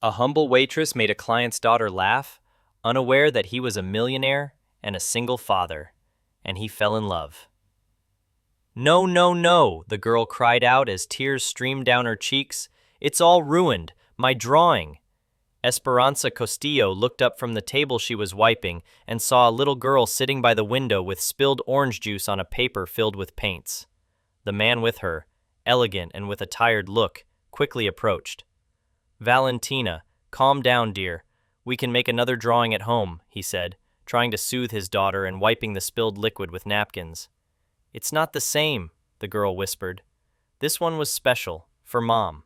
A humble waitress made a client's daughter laugh, unaware that he was a millionaire and a single father, and he fell in love. No, no, no, the girl cried out as tears streamed down her cheeks. It's all ruined, my drawing. Esperanza Castillo looked up from the table she was wiping and saw a little girl sitting by the window with spilled orange juice on a paper filled with paints. The man with her, elegant and with a tired look, quickly approached. Valentina, calm down, dear. We can make another drawing at home, he said, trying to soothe his daughter and wiping the spilled liquid with napkins. It's not the same, the girl whispered. This one was special, for Mom.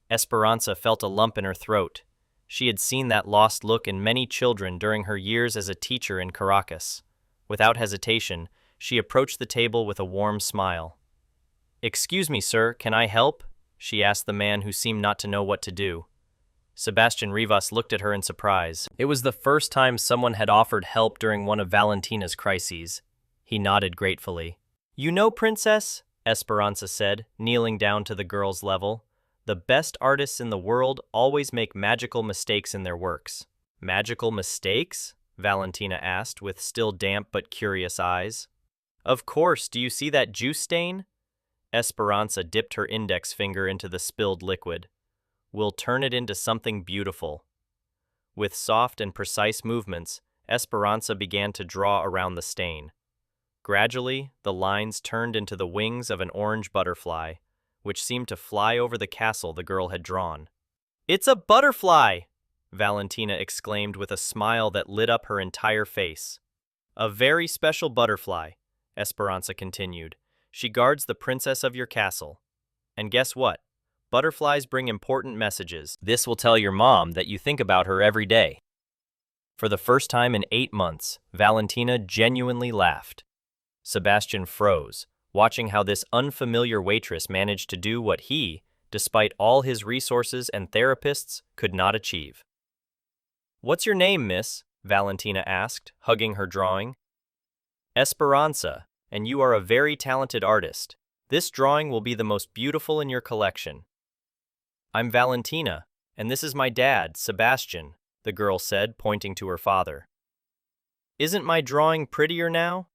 Esperanza felt a lump in her throat. She had seen that lost look in many children during her years as a teacher in Caracas. Without hesitation, she approached the table with a warm smile. Excuse me, sir, can I help? She asked the man who seemed not to know what to do. Sebastian Rivas looked at her in surprise. It was the first time someone had offered help during one of Valentina's crises. He nodded gratefully. You know, Princess, Esperanza said, kneeling down to the girl's level, the best artists in the world always make magical mistakes in their works. Magical mistakes? Valentina asked with still damp but curious eyes. Of course, do you see that juice stain? Esperanza dipped her index finger into the spilled liquid. We'll turn it into something beautiful. With soft and precise movements, Esperanza began to draw around the stain. Gradually, the lines turned into the wings of an orange butterfly, which seemed to fly over the castle the girl had drawn. It's a butterfly! Valentina exclaimed with a smile that lit up her entire face. A very special butterfly, Esperanza continued. She guards the princess of your castle. And guess what? Butterflies bring important messages. This will tell your mom that you think about her every day. For the first time in 8 months, Valentina genuinely laughed. Sebastian froze, watching how this unfamiliar waitress managed to do what he, despite all his resources and therapists, could not achieve. What's your name, miss? Valentina asked, hugging her drawing. Esperanza, and you are a very talented artist. This drawing will be the most beautiful in your collection. I'm Valentina, and this is my dad, Sebastian, the girl said, pointing to her father. Isn't my drawing prettier now?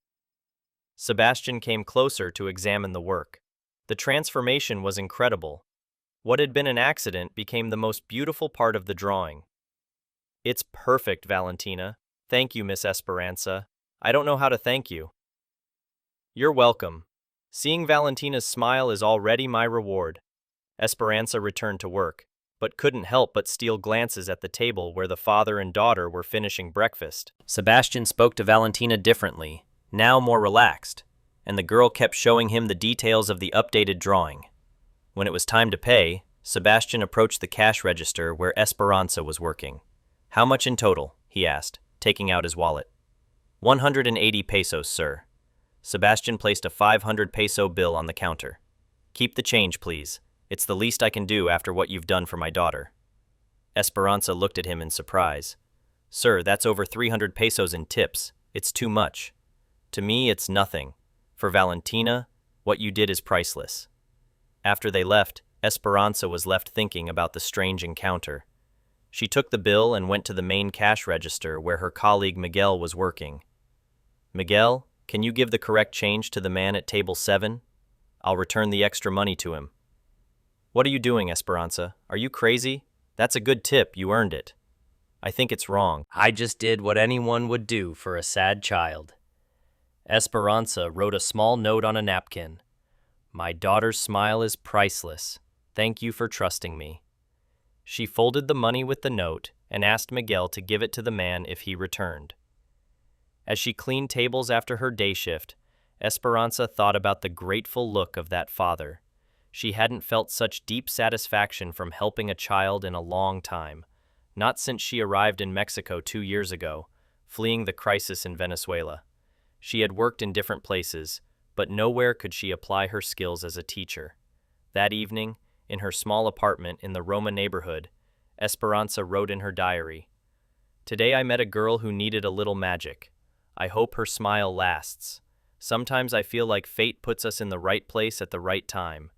Sebastian came closer to examine the work. The transformation was incredible. What had been an accident became the most beautiful part of the drawing. It's perfect, Valentina. Thank you, Miss Esperanza. I don't know how to thank you. You're welcome. Seeing Valentina's smile is already my reward. Esperanza returned to work, but couldn't help but steal glances at the table where the father and daughter were finishing breakfast. Sebastian spoke to Valentina differently, now more relaxed, and the girl kept showing him the details of the updated drawing. When it was time to pay, Sebastian approached the cash register where Esperanza was working. How much in total? He asked, taking out his wallet. 180 pesos, sir. Sebastian placed a 500 peso bill on the counter. Keep the change, please. It's the least I can do after what you've done for my daughter. Esperanza looked at him in surprise. Sir, that's over 300 pesos in tips. It's too much. To me, it's nothing. For Valentina, what you did is priceless. After they left, Esperanza was left thinking about the strange encounter. She took the bill and went to the main cash register where her colleague Miguel was working. Miguel, can you give the correct change to the man at table 7? I'll return the extra money to him. What are you doing, Esperanza? Are you crazy? That's a good tip, you earned it. I think it's wrong. I just did what anyone would do for a sad child. Esperanza wrote a small note on a napkin. My daughter's smile is priceless. Thank you for trusting me. She folded the money with the note and asked Miguel to give it to the man if he returned. As she cleaned tables after her day shift, Esperanza thought about the grateful look of that father. She hadn't felt such deep satisfaction from helping a child in a long time, not since she arrived in Mexico 2 years ago, fleeing the crisis in Venezuela. She had worked in different places, but nowhere could she apply her skills as a teacher. That evening, in her small apartment in the Roma neighborhood, Esperanza wrote in her diary, Today I met a girl who needed a little magic. I hope her smile lasts. Sometimes I feel like fate puts us in the right place at the right time.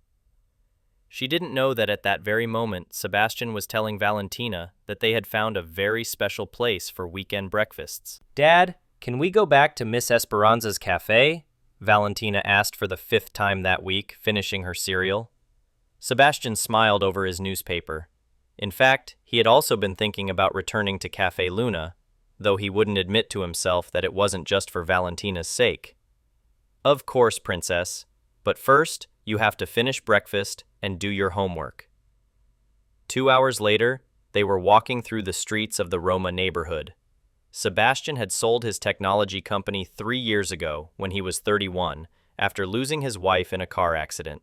She didn't know that at that very moment, Sebastian was telling Valentina that they had found a very special place for weekend breakfasts. "Dad, can we go back to Miss Esperanza's cafe?" Valentina asked for the 5th time that week, finishing her cereal. Sebastian smiled over his newspaper. In fact, he had also been thinking about returning to Cafe Luna, though he wouldn't admit to himself that it wasn't just for Valentina's sake. "Of course, princess, but first, you have to finish breakfast and do your homework." 2 hours later, they were walking through the streets of the Roma neighborhood. Sebastian had sold his technology company 3 years ago when he was 31, after losing his wife in a car accident.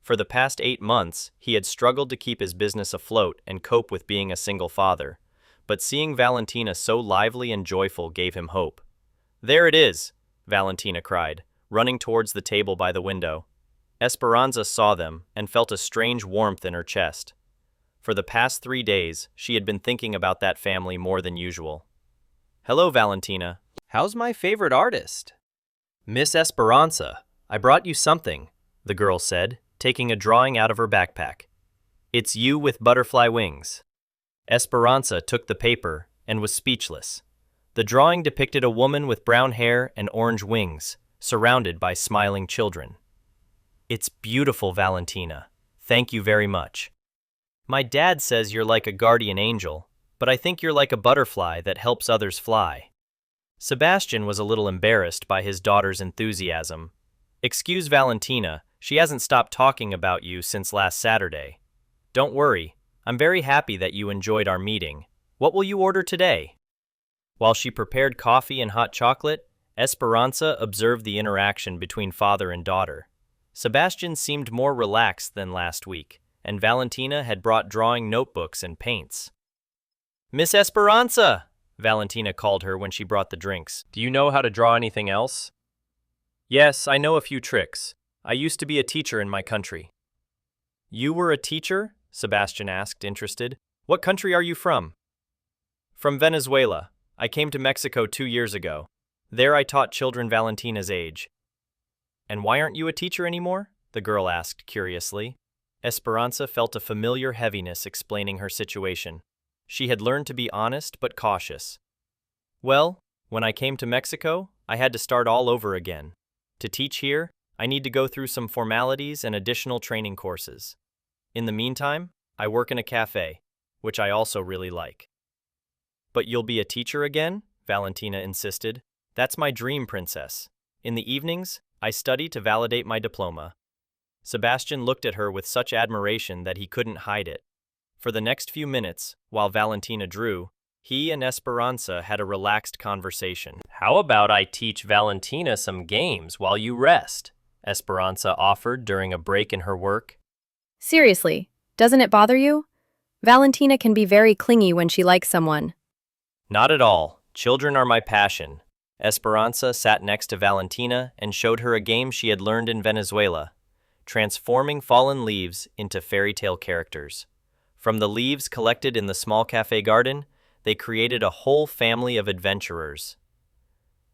For the past 8 months, he had struggled to keep his business afloat and cope with being a single father, but seeing Valentina so lively and joyful gave him hope. "There it is!" Valentina cried, running towards the table by the window. Esperanza saw them and felt a strange warmth in her chest. For the past 3 days, she had been thinking about that family more than usual. "Hello, Valentina. How's my favorite artist?" "Miss Esperanza, I brought you something," the girl said, taking a drawing out of her backpack. "It's you with butterfly wings." Esperanza took the paper and was speechless. The drawing depicted a woman with brown hair and orange wings, surrounded by smiling children. "It's beautiful, Valentina. Thank you very much. My dad says you're like a guardian angel, but I think you're like a butterfly that helps others fly." Sebastian was a little embarrassed by his daughter's enthusiasm. "Excuse Valentina, she hasn't stopped talking about you since last Saturday. Don't worry, I'm very happy that you enjoyed our meeting. What will you order today?" While she prepared coffee and hot chocolate, Esperanza observed the interaction between father and daughter. Sebastian seemed more relaxed than last week, and Valentina had brought drawing notebooks and paints. "Miss Esperanza!" Valentina called her when she brought the drinks. "Do you know how to draw anything else?" "Yes, I know a few tricks. I used to be a teacher in my country." "You were a teacher?" Sebastian asked, interested. "What country are you from?" "From Venezuela. I came to Mexico 2 years ago. There I taught children Valentina's age." "And why aren't you a teacher anymore?" the girl asked curiously. Esperanza felt a familiar heaviness explaining her situation. She had learned to be honest but cautious. "Well, when I came to Mexico, I had to start all over again. To teach here, I need to go through some formalities and additional training courses. In the meantime, I work in a cafe, which I also really like." "But you'll be a teacher again?" Valentina insisted. "That's my dream, princess. In the evenings, I study to validate my diploma." Sebastian looked at her with such admiration that he couldn't hide it. For the next few minutes, while Valentina drew, he and Esperanza had a relaxed conversation. "How about I teach Valentina some games while you rest?" Esperanza offered during a break in her work. "Seriously, doesn't it bother you? Valentina can be very clingy when she likes someone." "Not at all. Children are my passion." Esperanza sat next to Valentina and showed her a game she had learned in Venezuela, transforming fallen leaves into fairy tale characters. From the leaves collected in the small cafe garden, they created a whole family of adventurers.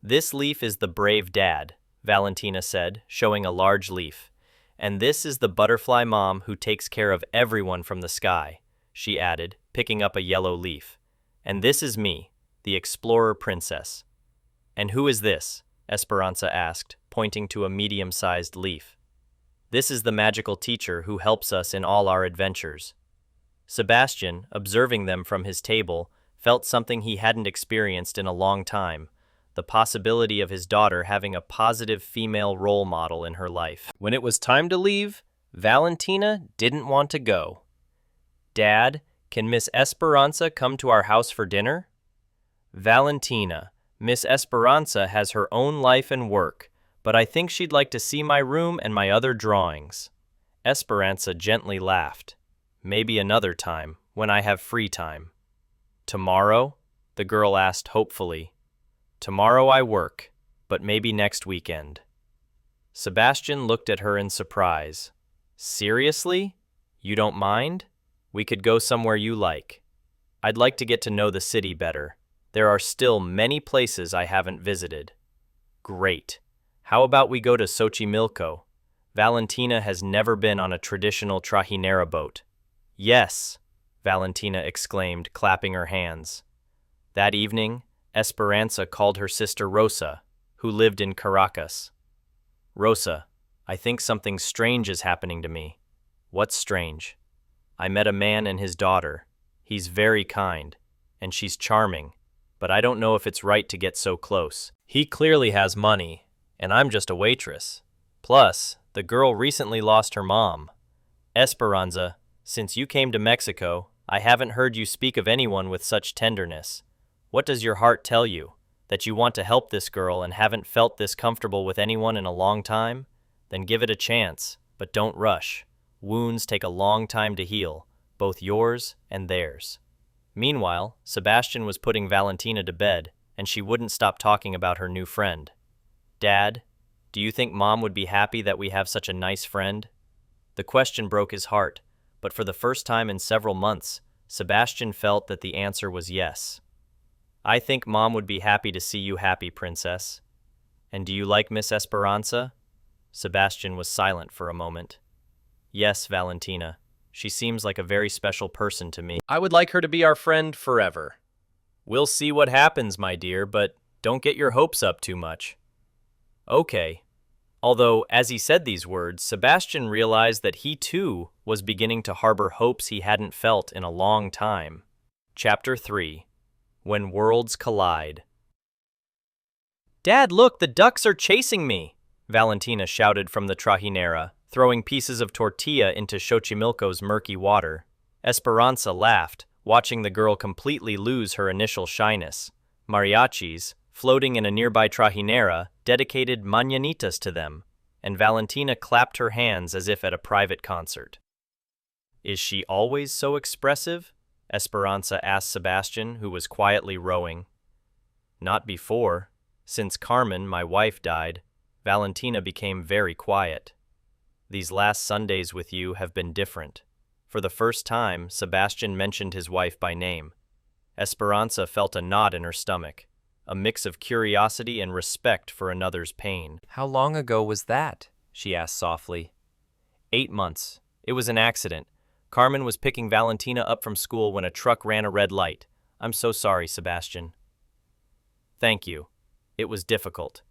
"This leaf is the brave dad," Valentina said, showing a large leaf. "And this is the butterfly mom who takes care of everyone from the sky," she added, picking up a yellow leaf. "And this is me, the explorer princess." "And who is this?" Esperanza asked, pointing to a medium-sized leaf. "This is the magical teacher who helps us in all our adventures." Sebastian, observing them from his table, felt something he hadn't experienced in a long time, the possibility of his daughter having a positive female role model in her life. When it was time to leave, Valentina didn't want to go. "Dad, can Miss Esperanza come to our house for dinner?" "Valentina, Miss Esperanza has her own life and work, but I think she'd like to see my room and my other drawings." Esperanza gently laughed. "Maybe another time, when I have free time." "Tomorrow?" the girl asked hopefully. "Tomorrow I work, but maybe next weekend." Sebastian looked at her in surprise. "Seriously? You don't mind? We could go somewhere you like. I'd like to get to know the city better. There are still many places I haven't visited." "Great. How about we go to Xochimilco?" Valentina has never been on a traditional trajinera boat. Yes, Valentina exclaimed, clapping her hands. That evening, Esperanza called her sister Rosa, who lived in Caracas. Rosa, I think something strange is happening to me. What's strange? I met a man and his daughter. He's very kind, and she's charming, but I don't know if it's right to get so close. He clearly has money, and I'm just a waitress. Plus, the girl recently lost her mom. Esperanza, since you came to Mexico, I haven't heard you speak of anyone with such tenderness. What does your heart tell you? That you want to help this girl and haven't felt this comfortable with anyone in a long time? Then give it a chance, but don't rush. Wounds take a long time to heal, both yours and theirs. Meanwhile, Sebastian was putting Valentina to bed, and she wouldn't stop talking about her new friend. Dad, do you think Mom would be happy that we have such a nice friend? The question broke his heart, but for the first time in several months, Sebastian felt that the answer was yes. I think Mom would be happy to see you happy, Princess. And do you like Miss Esperanza? Sebastian was silent for a moment. Yes, Valentina. She seems like a very special person to me. I would like her to be our friend forever. We'll see what happens, my dear, but don't get your hopes up too much. Okay. Although, as he said these words, Sebastian realized that he too was beginning to harbor hopes he hadn't felt in a long time. Chapter 3. When Worlds Collide. Dad, look, the ducks are chasing me! Valentina shouted from the trajinera, throwing pieces of tortilla into Xochimilco's murky water. Esperanza laughed, watching the girl completely lose her initial shyness. Mariachis, floating in a nearby trajinera, dedicated mañanitas to them, and Valentina clapped her hands as if at a private concert. Is she always so expressive? Esperanza asked Sebastian, who was quietly rowing. Not before. Since Carmen, my wife, died, Valentina became very quiet. These last Sundays with you have been different. For the first time, Sebastian mentioned his wife by name. Esperanza felt a knot in her stomach, a mix of curiosity and respect for another's pain. How long ago was that? She asked softly. 8 months. It was an accident. Carmen was picking Valentina up from school when a truck ran a red light. I'm so sorry, Sebastian. Thank you. It was difficult.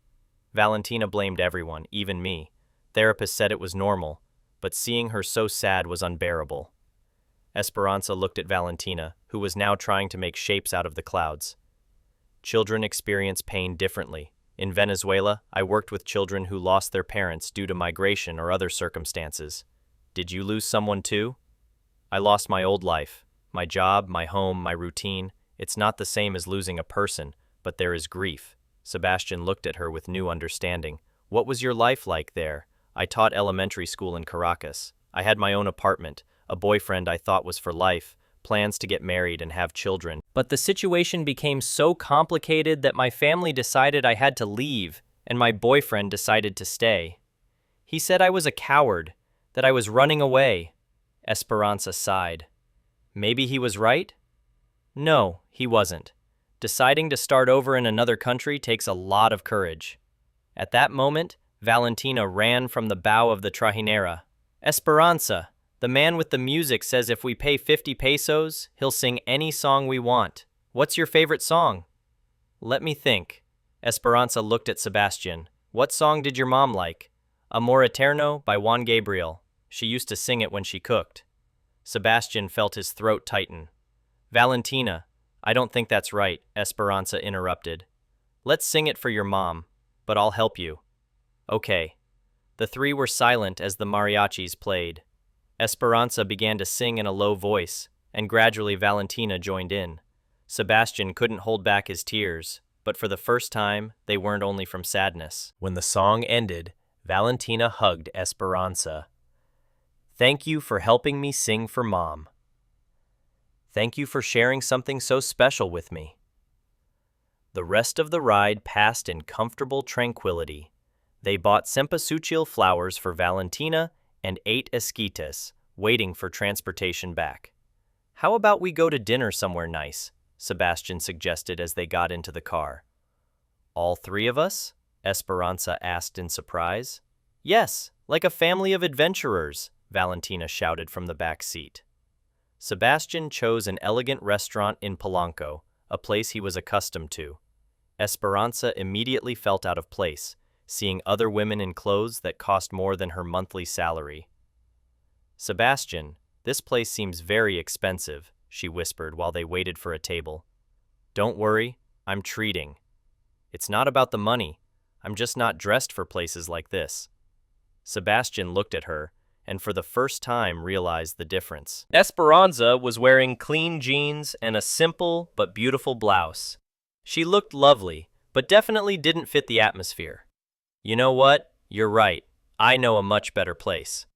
Valentina blamed everyone, even me. Therapists said it was normal, but seeing her so sad was unbearable. Esperanza looked at Valentina, who was now trying to make shapes out of the clouds. Children experience pain differently. In Venezuela, I worked with children who lost their parents due to migration or other circumstances. Did you lose someone too? I lost my old life, my job, my home, my routine. It's not the same as losing a person, but there is grief. Sebastian looked at her with new understanding. What was your life like there? I taught elementary school in Caracas. I had my own apartment, a boyfriend I thought was for life, plans to get married and have children. But the situation became so complicated that my family decided I had to leave, and my boyfriend decided to stay. He said I was a coward, that I was running away. Esperanza sighed. Maybe he was right? No, he wasn't. Deciding to start over in another country takes a lot of courage. At that moment, Valentina ran from the bow of the trajinera. Esperanza, the man with the music says if we pay 50 pesos, he'll sing any song we want. What's your favorite song? Let me think. Esperanza looked at Sebastian. What song did your mom like? Amor Eterno by Juan Gabriel. She used to sing it when she cooked. Sebastian felt his throat tighten. Valentina, I don't think that's right, Esperanza interrupted. Let's sing it for your mom, but I'll help you. Okay. The three were silent as the mariachis played. Esperanza began to sing in a low voice, and gradually Valentina joined in. Sebastian couldn't hold back his tears, but for the first time, they weren't only from sadness. When the song ended, Valentina hugged Esperanza. Thank you for helping me sing for Mom. Thank you for sharing something so special with me. The rest of the ride passed in comfortable tranquility. They bought cempasúchil flowers for Valentina and ate esquites, waiting for transportation back. How about we go to dinner somewhere nice? Sebastian suggested as they got into the car. All three of us? Esperanza asked in surprise. Yes, Like a family of adventurers, Valentina shouted from the back seat. Sebastian chose an elegant restaurant in Polanco, a place he was accustomed to. Esperanza immediately felt out of place, seeing other women in clothes that cost more than her monthly salary. Sebastian, this place seems very expensive, she whispered while they waited for a table. Don't worry, I'm treating. It's not about the money, I'm just not dressed for places like this. Sebastian looked at her, and for the first time realized the difference. Esperanza was wearing clean jeans and a simple but beautiful blouse. She looked lovely, but definitely didn't fit the atmosphere. You know what? You're right. I know a much better place.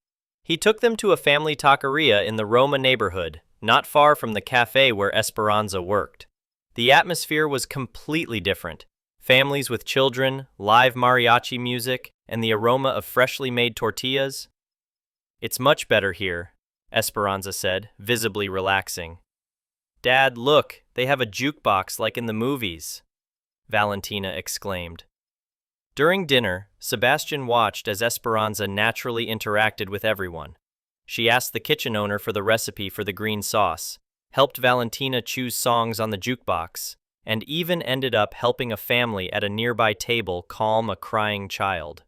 He took them to a family taqueria in the Roma neighborhood, not far from the cafe where Esperanza worked. The atmosphere was completely different. Families with children, live mariachi music, and the aroma of freshly made tortillas. It's much better here, Esperanza said, visibly relaxing. Dad, look, they have a jukebox like in the movies, Valentina exclaimed. During dinner, Sebastian watched as Esperanza naturally interacted with everyone. She asked the kitchen owner for the recipe for the green sauce, helped Valentina choose songs on the jukebox, and even ended up helping a family at a nearby table calm a crying child.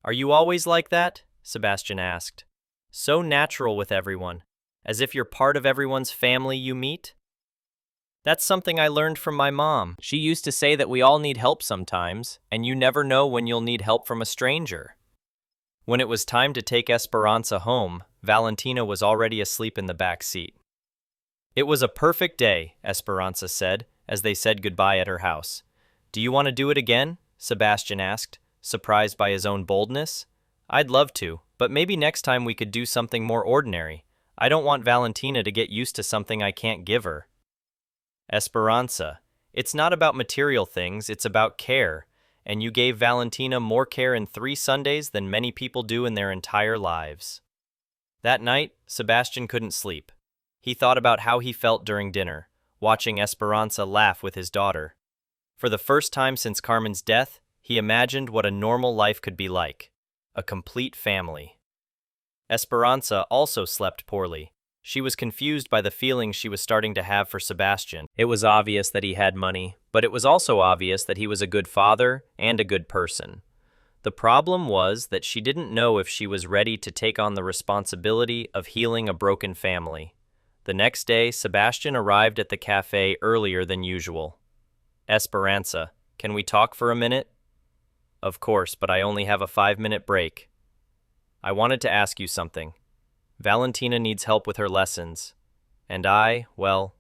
Are you always like that? Sebastian asked. So natural with everyone, as if you're part of everyone's family you meet? That's something I learned from my mom. She used to say that we all need help sometimes, and you never know when you'll need help from a stranger. When it was time to take Esperanza home, Valentina was already asleep in the back seat. It was a perfect day, Esperanza said, as they said goodbye at her house. Do you want to do it again? Sebastian asked, surprised by his own boldness. I'd love to, but maybe next time we could do something more ordinary. I don't want Valentina to get used to something I can't give her. Esperanza, it's not about material things, it's about care, and you gave Valentina more care in 3 Sundays than many people do in their entire lives. That night, Sebastian couldn't sleep. He thought about how he felt during dinner, watching Esperanza laugh with his daughter. For the first time since Carmen's death, he imagined what a normal life could be like. A complete family. Esperanza also slept poorly. She was confused by the feelings she was starting to have for Sebastian. It was obvious that he had money, but it was also obvious that he was a good father and a good person. The problem was that she didn't know if she was ready to take on the responsibility of healing a broken family. The next day, Sebastian arrived at the cafe earlier than usual. Esperanza, can we talk for a minute? Of course, but I only have a 5-minute break. I wanted to ask you something. Valentina needs help with her lessons, and well,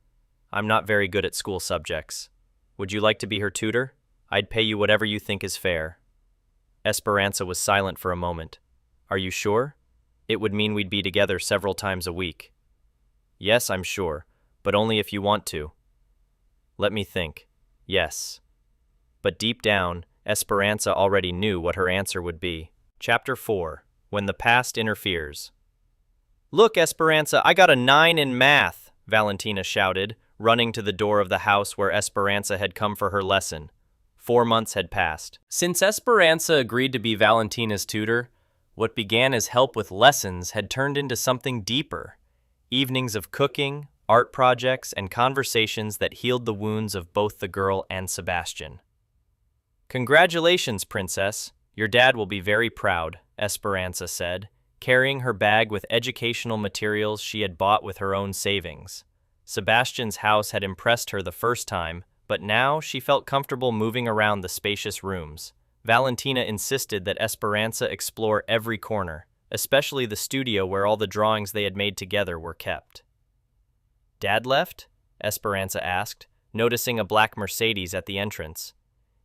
I'm not very good at school subjects. Would you like to be her tutor? I'd pay you whatever you think is fair. Esperanza was silent for a moment. Are you sure? It would mean we'd be together several times a week. Yes, I'm sure, but only if you want to. Let me think. Yes. But deep down, Esperanza already knew what her answer would be. Chapter 4. When the Past Interferes. Look, Esperanza, I got a 9 in math, Valentina shouted, running to the door of the house where Esperanza had come for her lesson. 4 months had passed. Since Esperanza agreed to be Valentina's tutor, what began as help with lessons had turned into something deeper. Evenings of cooking, art projects, and conversations that healed the wounds of both the girl and Sebastian. Congratulations, Princess. Your dad will be very proud, Esperanza said, carrying her bag with educational materials she had bought with her own savings. Sebastian's house had impressed her the first time, but now she felt comfortable moving around the spacious rooms. Valentina insisted that Esperanza explore every corner, especially the studio where all the drawings they had made together were kept. Dad left? Esperanza asked, noticing a black Mercedes at the entrance.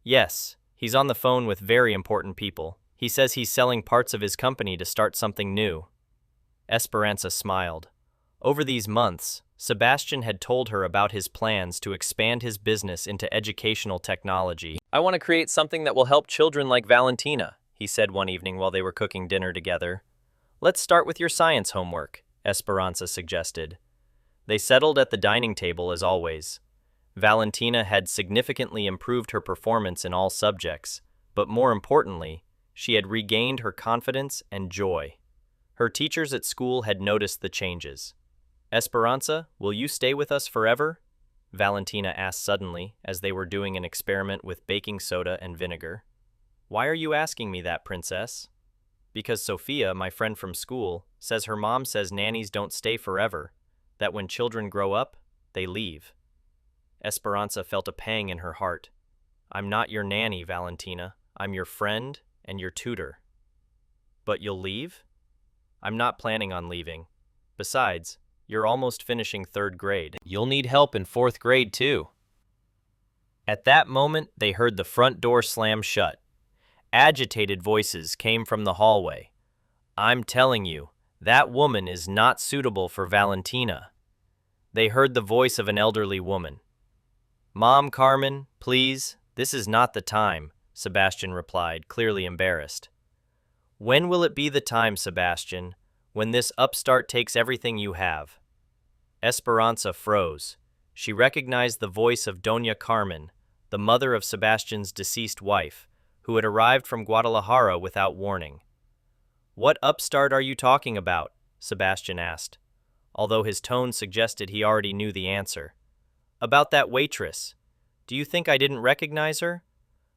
Yes, he's on the phone with very important people. He says he's selling parts of his company to start something new. Esperanza smiled. Over these months, Sebastian had told her about his plans to expand his business into educational technology. I want to create something that will help children like Valentina, he said one evening while they were cooking dinner together. Let's start with your science homework, Esperanza suggested. They settled at the dining table as always. Valentina had significantly improved her performance in all subjects, but more importantly, she had regained her confidence and joy. Her teachers at school had noticed the changes. "Esperanza, will you stay with us forever?" Valentina asked suddenly, as they were doing an experiment with baking soda and vinegar. "Why are you asking me that, princess?" "Because Sophia, my friend from school, says her mom says nannies don't stay forever, that when children grow up, they leave." Esperanza felt a pang in her heart. "I'm not your nanny, Valentina. I'm your friend and your tutor." "But you'll leave?" "I'm not planning on leaving. Besides, you're almost finishing 3rd grade. You'll need help in 4th grade, too." At that moment, they heard the front door slam shut. Agitated voices came from the hallway. "I'm telling you, that woman is not suitable for Valentina." They heard the voice of an elderly woman. "Mom, Carmen, please, this is not the time," Sebastian replied, clearly embarrassed. "When will it be the time, Sebastian, when this upstart takes everything you have?" Esperanza froze. She recognized the voice of Doña Carmen, the mother of Sebastian's deceased wife, who had arrived from Guadalajara without warning. "What upstart are you talking about?" Sebastian asked, although his tone suggested he already knew the answer. "About that waitress. Do you think I didn't recognize her?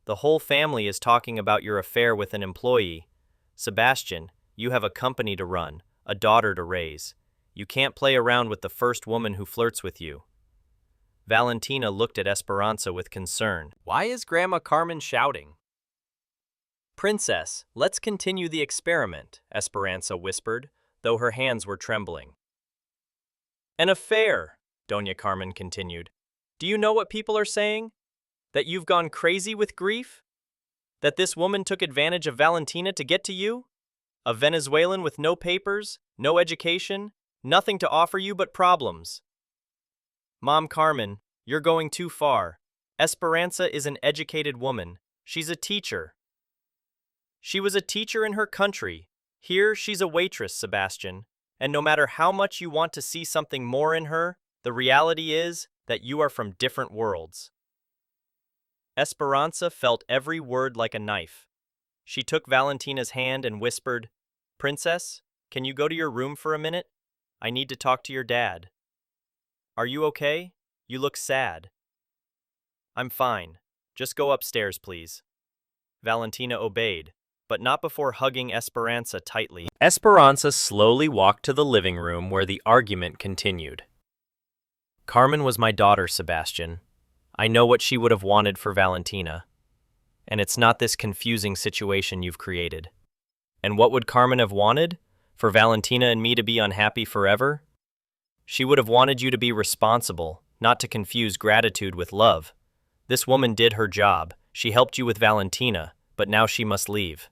The whole family is talking about your affair with an employee. Sebastian, you have a company to run, a daughter to raise. You can't play around with the first woman who flirts with you." Valentina looked at Esperanza with concern. "Why is Grandma Carmen shouting?" "Princess, let's continue the experiment," Esperanza whispered, though her hands were trembling. "An affair," Doña Carmen continued. "Do you know what people are saying? That you've gone crazy with grief? That this woman took advantage of Valentina to get to you? A Venezuelan with no papers, no education, nothing to offer you but problems." "Mom Carmen, you're going too far. Esperanza is an educated woman. She's a teacher." "She was a teacher in her country. Here she's a waitress, Sebastian. And no matter how much you want to see something more in her, the reality is that you are from different worlds." Esperanza felt every word like a knife. She took Valentina's hand and whispered, "Princess, can you go to your room for a minute? I need to talk to your dad." "Are you okay? You look sad." "I'm fine. Just go upstairs, please." Valentina obeyed, but not before hugging Esperanza tightly. Esperanza slowly walked to the living room where the argument continued. "Carmen was my daughter, Sebastian. I know what she would have wanted for Valentina. And it's not this confusing situation you've created. And what would Carmen have wanted? For Valentina and me to be unhappy forever? She would have wanted you to be responsible, not to confuse gratitude with love. This woman did her job. She helped you with Valentina, but now she must leave."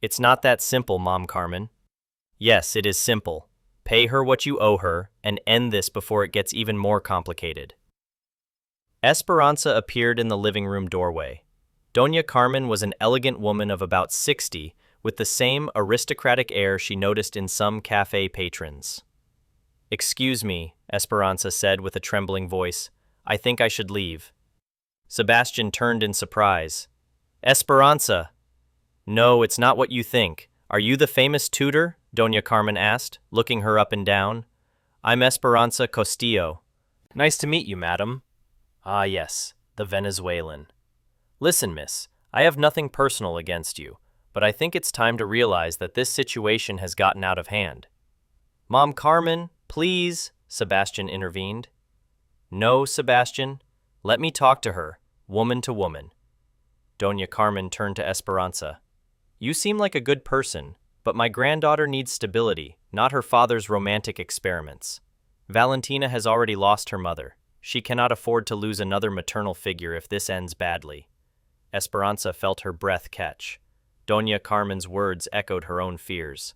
"It's not that simple, Mom Carmen." "Yes, it is simple. Pay her what you owe her and end this before it gets even more complicated." Esperanza appeared in the living room doorway. Doña Carmen was an elegant woman of about 60, with the same aristocratic air she noticed in some cafe patrons. "Excuse me," Esperanza said with a trembling voice. "I think I should leave." Sebastian turned in surprise. "Esperanza!" "No, it's not what you think. Are you the famous tutor?" Doña Carmen asked, looking her up and down. "I'm Esperanza Castillo." "Nice to meet you, madam." "Ah, yes, the Venezuelan." "Listen, miss, I have nothing personal against you, but I think it's time to realize that this situation has gotten out of hand." "Mom Carmen, please," Sebastian intervened. "No, Sebastian, let me talk to her, woman to woman." Doña Carmen turned to Esperanza. "You seem like a good person, but my granddaughter needs stability, not her father's romantic experiments. Valentina has already lost her mother. She cannot afford to lose another maternal figure if this ends badly." Esperanza felt her breath catch. Doña Carmen's words echoed her own fears.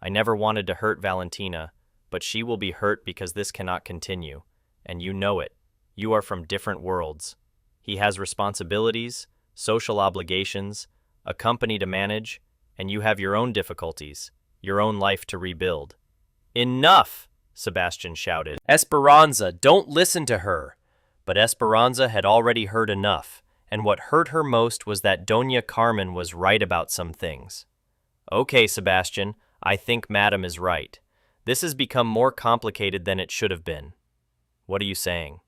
"I never wanted to hurt Valentina, but she will be hurt because this cannot continue. And you know it. You are from different worlds. He has responsibilities, social obligations, a company to manage, and you have your own difficulties, your own life to rebuild." "Enough!" Sebastian shouted. "Esperanza, don't listen to her!" But Esperanza had already heard enough, and what hurt her most was that Doña Carmen was right about some things. Okay, Sebastian, I think Madam is right. This has become more complicated than it should have been. What are you saying?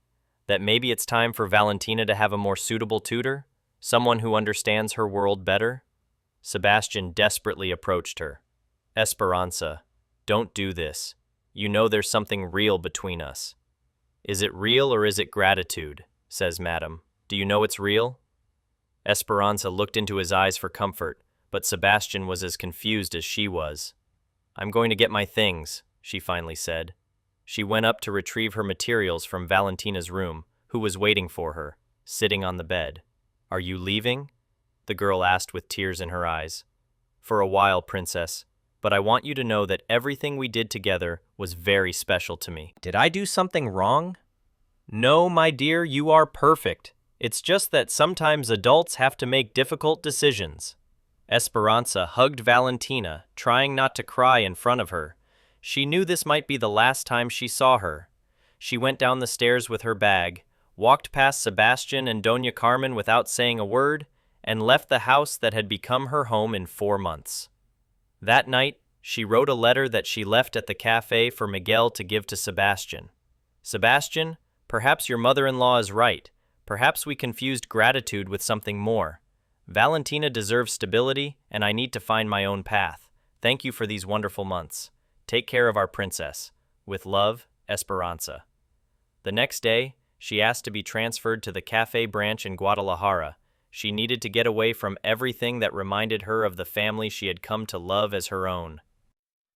That maybe it's time for Valentina to have a more suitable tutor? Someone who understands her world better? Sebastian desperately approached her. Esperanza, don't do this. You know there's something real between us. Is it real or is it gratitude? Says Madam. Do you know it's real? Esperanza looked into his eyes for comfort, but Sebastian was as confused as she was. I'm going to get my things, she finally said. She went up to retrieve her materials from Valentina's room, who was waiting for her, sitting on the bed. Are you leaving? The girl asked with tears in her eyes. For a while, Princess, but I want you to know that everything we did together was very special to me. Did I do something wrong? No, my dear, you are perfect. It's just that sometimes adults have to make difficult decisions. Esperanza hugged Valentina, trying not to cry in front of her. She knew this might be the last time she saw her. She went down the stairs with her bag, walked past Sebastian and Doña Carmen without saying a word, and left the house that had become her home in 4 months. That night, she wrote a letter that she left at the cafe for Miguel to give to Sebastian. Sebastian, perhaps your mother-in-law is right. Perhaps we confused gratitude with something more. Valentina deserves stability, and I need to find my own path. Thank you for these wonderful months. Take care of our princess. With love, Esperanza. The next day, she asked to be transferred to the cafe branch in Guadalajara. She needed to get away from everything that reminded her of the family she had come to love as her own.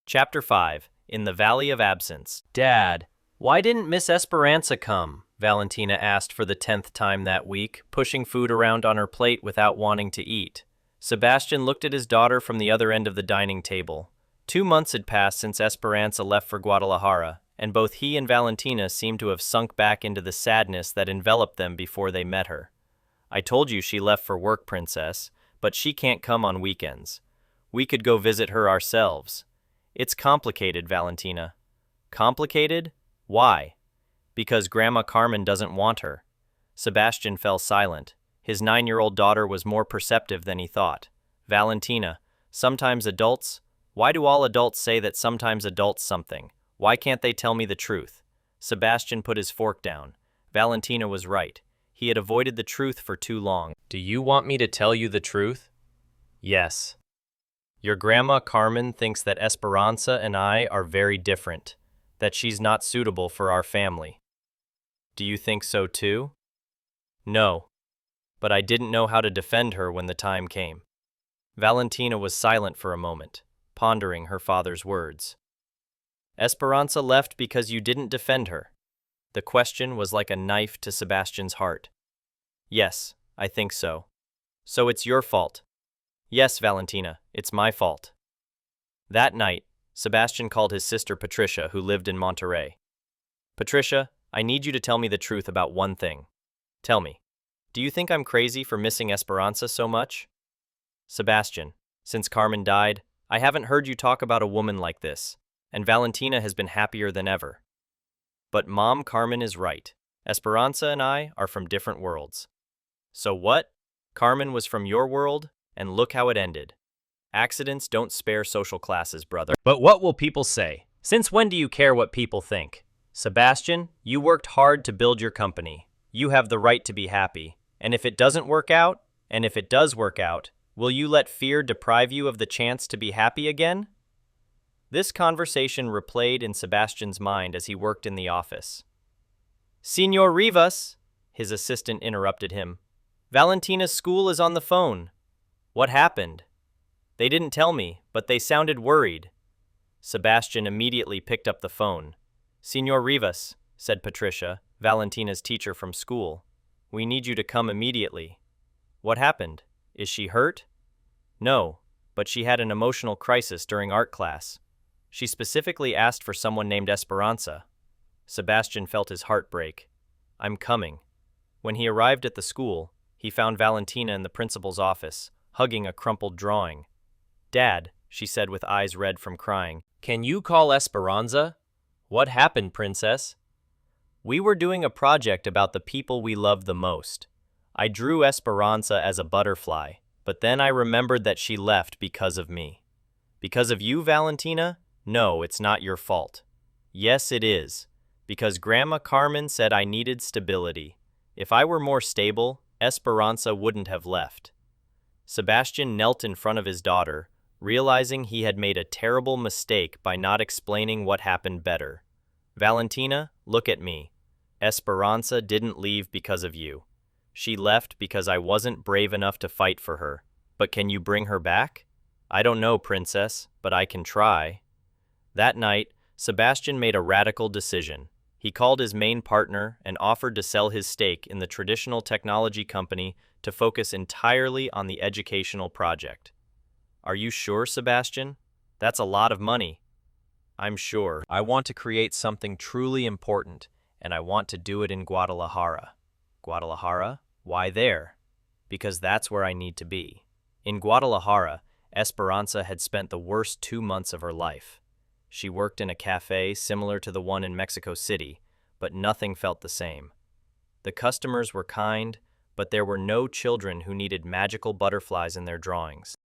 Chapter 5. In the Valley of Absence. Dad, why didn't Miss Esperanza come? Valentina asked for the 10th time that week, pushing food around on her plate without wanting to eat. Sebastian looked at his daughter from the other end of the dining table. 2 months had passed since Esperanza left for Guadalajara, and both he and Valentina seemed to have sunk back into the sadness that enveloped them before they met her. I told you she left for work, Princess, but she can't come on weekends. We could go visit her ourselves. It's complicated, Valentina. Complicated? Why? Because Grandma Carmen doesn't want her. Sebastian fell silent. His 9-year-old daughter was more perceptive than he thought. Valentina, sometimes adults... Why do all adults say that sometimes adults something? Why can't they tell me the truth? Sebastian put his fork down. Valentina was right. He had avoided the truth for too long. Do you want me to tell you the truth? Yes. Your Grandma Carmen thinks that Esperanza and I are very different, that she's not suitable for our family. Do you think so too? No. But I didn't know how to defend her when the time came. Valentina was silent for a moment, pondering her father's words. Esperanza left because you didn't defend her. The question was like a knife to Sebastian's heart. Yes, I think so. So it's your fault. Yes, Valentina, it's my fault. That night, Sebastian called his sister Patricia, who lived in Monterrey. Patricia, I need you to tell me the truth about one thing. Tell me, do you think I'm crazy for missing Esperanza so much? Sebastian, since Carmen died, I haven't heard you talk about a woman like this, and Valentina has been happier than ever. But Mom Carmen is right. Esperanza and I are from different worlds. So what? Carmen was from your world, and look how it ended. Accidents don't spare social classes, brother. But what will people say? Since when do you care what people think? Sebastian, you worked hard to build your company. You have the right to be happy. And if it doesn't work out, and if it does work out, will you let fear deprive you of the chance to be happy again? This conversation replayed in Sebastian's mind as he worked in the office. Señor Rivas, his assistant interrupted him. Valentina's school is on the phone. What happened? They didn't tell me, but they sounded worried. Sebastian immediately picked up the phone. Señor Rivas, said Patricia, Valentina's teacher from school. We need you to come immediately. What happened? Is she hurt? No, but she had an emotional crisis during art class. She specifically asked for someone named Esperanza. Sebastian felt his heart break. I'm coming. When he arrived at the school, he found Valentina in the principal's office, hugging a crumpled drawing. Dad, she said with eyes red from crying, can you call Esperanza? What happened, Princess? We were doing a project about the people we love the most. I drew Esperanza as a butterfly, but then I remembered that she left because of me. Because of you, Valentina? No, it's not your fault. Yes, it is. Because Grandma Carmen said I needed stability. If I were more stable, Esperanza wouldn't have left. Sebastian knelt in front of his daughter, realizing he had made a terrible mistake by not explaining what happened better. Valentina, look at me. Esperanza didn't leave because of you. She left because I wasn't brave enough to fight for her. But can you bring her back? I don't know, princess, but I can try. That night, Sebastian made a radical decision. He called his main partner and offered to sell his stake in the traditional technology company to focus entirely on the educational project. Are you sure, Sebastian? That's a lot of money. I'm sure. I want to create something truly important, and I want to do it in Guadalajara. Guadalajara? Why there? Because that's where I need to be. In Guadalajara, Esperanza had spent the worst 2 months of her life. She worked in a cafe similar to the one in Mexico City, but nothing felt the same. The customers were kind, but there were no children who needed magical butterflies in their drawings.